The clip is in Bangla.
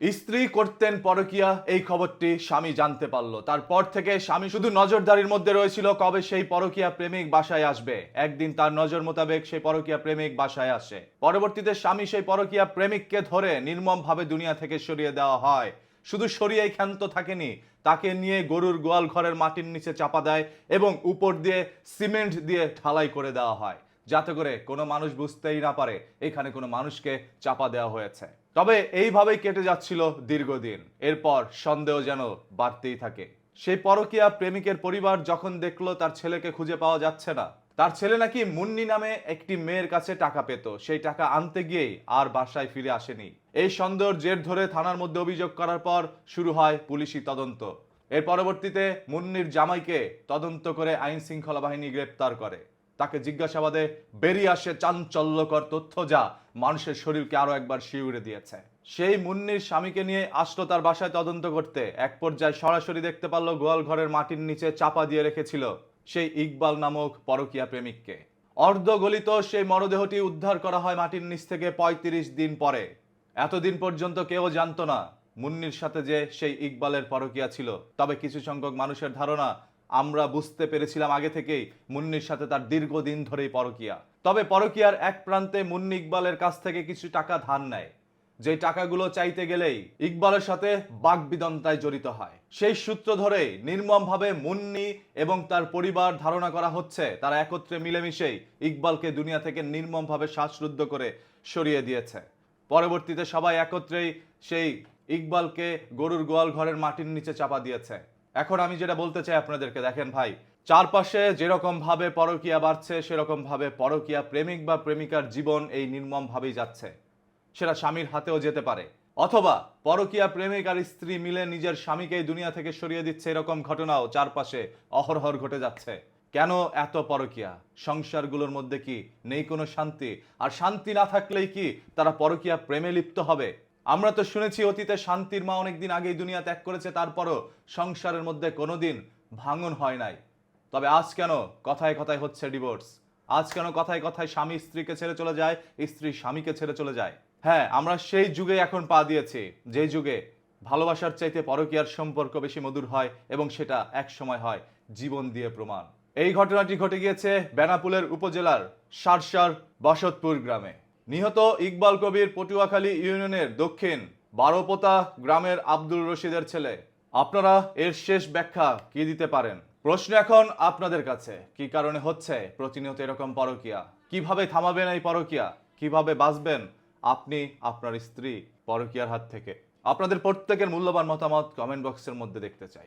স্ত্রী করতেন পরকিয়া, এই খবরটি স্বামী জানতে পারলো। তারপর থেকে স্বামী শুধু নজরদারির মধ্যে রয়েছিল কবে সেই পরকিয়া প্রেমিক বাসায় আসবে। একদিন তার নজর মোতাবেক সেই পরকিয়া প্রেমিক বাসায় আসে। পরবর্তীতে স্বামী সেই পরকিয়া প্রেমিককে ধরে নির্মমভাবে দুনিয়া থেকে সরিয়ে দেওয়া হয়। শুধু সরিয়েই ক্ষান্ত থাকেনি, তাকে নিয়ে গরুর গোয়াল ঘরের মাটির নিচে চাপা দেয় এবং উপর দিয়ে সিমেন্ট দিয়ে ঢালাই করে দেওয়া হয়, যাতে করে কোনো মানুষ বুঝতেই না পারে এখানে কোনো মানুষকে চাপা দেওয়া হয়েছে। তবে এইভাবেই কেটে যাচ্ছিল দীর্ঘদিন। এরপর সন্দেহ যেন বাড়তেই থাকে। সেই পরকীয়া প্রেমিকের পরিবার যখন দেখলো তার ছেলেকে খুঁজে পাওয়া যাচ্ছে না, তার ছেলে নাকি মুন্নি নামে একটি মেয়ের কাছে টাকা পেত, সেই টাকা আনতে গিয়েই আর বাসায় ফিরে আসেনি। এই সন্দেহের জের ধরে থানার মধ্যে অভিযোগ করার পর শুরু হয় পুলিশি তদন্ত। এর পরবর্তীতে মুন্নির জামাইকে তদন্ত করে আইন শৃঙ্খলা বাহিনী গ্রেপ্তার করে। তাকে জিজ্ঞাসাবাদে বেরিয়ে আসে চাঞ্চল্যকর তথ্য, যা মানুষের শরীরকে আরো একবার শিউরে দিয়েছে। সেই মুন্নির স্বামীকে নিয়ে আসলো তার বাসায় তদন্ত করতে। এক পর্যায়ে সরাসরি দেখতে পারলো গোয়াল ঘরের মাটির নিচে চাপা দিয়ে রেখেছিল সেই ইকবাল নামক পরকীয়া প্রেমিককে। অর্ধগলিত সেই মরদেহটি উদ্ধার করা হয় মাটির নিচ থেকে ৩৫ দিন পরে। এতদিন পর্যন্ত কেউ জানতো না মুন্নির সাথে যে সেই ইকবালের পরকীয়া ছিল। তবে কিছু সংখ্যক মানুষের ধারণা, আমরা বুঝতে পেরেছিলাম আগে থেকেই মুন্নির সাথে তার দীর্ঘদিন ধরেই পরকীয়া। তবে পরকীয়ার এক প্রান্তে মুন্নি ইকবালের কাছ থেকে কিছু টাকা ধার নেয়, যে টাকাগুলো চাইতে গেলেই ইকবালের সাথে বাকবিতন্ডায় জড়িত হয়। সেই সূত্র ধরেই নির্মমভাবে মুন্নি এবং তার পরিবার ধারণা করা হচ্ছে তারা একত্রে মিলেমিশেই ইকবালকে দুনিয়া থেকে নির্মমভাবে শ্বাসরুদ্ধ করে সরিয়ে দিয়েছে। পরবর্তীতে সবাই একত্রেই সেই ইকবালকে গরুর গোয়াল ঘরের মাটির নিচে চাপা দিয়েছে। এখন আমি যেটা বলতে চাই আপনাদেরকে, দেখেন ভাই, চারপাশে যেরকম ভাবে পরকীয়া বাড়ছে, সেরকম ভাবে পরকীয়া প্রেমিক বা প্রেমিকার জীবন এই নির্মম ভাবেই যাচ্ছে। সেটা স্বামীর হাতেও যেতে পারে, অথবা পরকীয়া প্রেমিক আর স্ত্রী মিলে নিজের স্বামীকে দুনিয়া থেকে সরিয়ে দিচ্ছে। এরকম ঘটনাও চারপাশে অহরহর ঘটে যাচ্ছে। কেন এত পরকীয়া? সংসারগুলোর মধ্যে কি নেই কোনো শান্তি? আর শান্তি না থাকলেই কি তারা পরকীয়া প্রেমে লিপ্ত হবে? আমরা তো শুনেছি অতীতে শান্তির মা অনেকদিন আগেই দুনিয়া ত্যাগ করেছে, তারপরও সংসারের মধ্যে কোনোদিন ভাঙন হয় নাই। তবে আজ কেন কথায় কথায় হচ্ছে ডিভোর্স? আজ কেন কথায় কথায় স্বামী স্ত্রীকে ছেড়ে চলে যায়, স্ত্রী স্বামীকে ছেড়ে চলে যায়? হ্যাঁ, আমরা সেই যুগে এখন পা দিয়েছি, যে যুগে ভালোবাসার চাইতে পরকীয়ার সম্পর্ক বেশি মধুর হয়, এবং সেটা এক সময় হয় জীবন দিয়ে প্রমাণ। এই ঘটনাটি ঘটে গিয়েছে বেনাপোলের উপজেলার সারসার বসতপুর গ্রামে। নিহত ইকবাল কবির পটুয়াখালী ইউনিয়নের দক্ষিণ বারোপোতা গ্রামের আব্দুল রশিদের ছেলে। আপনারা এর শেষ ব্যাখ্যা কি দিতে পারেন? প্রশ্ন এখন আপনাদের কাছে, কি কারণে হচ্ছে প্রতিনিয়ত এরকম পরকীয়া? কিভাবে থামাবেন এই পরকীয়া? কিভাবে বাঁচবেন আপনি, আপনার স্ত্রী পরকীয়ার হাত থেকে? আপনাদের প্রত্যেকের মূল্যবান মতামত কমেন্ট বক্সের মধ্যে দেখতে চাই।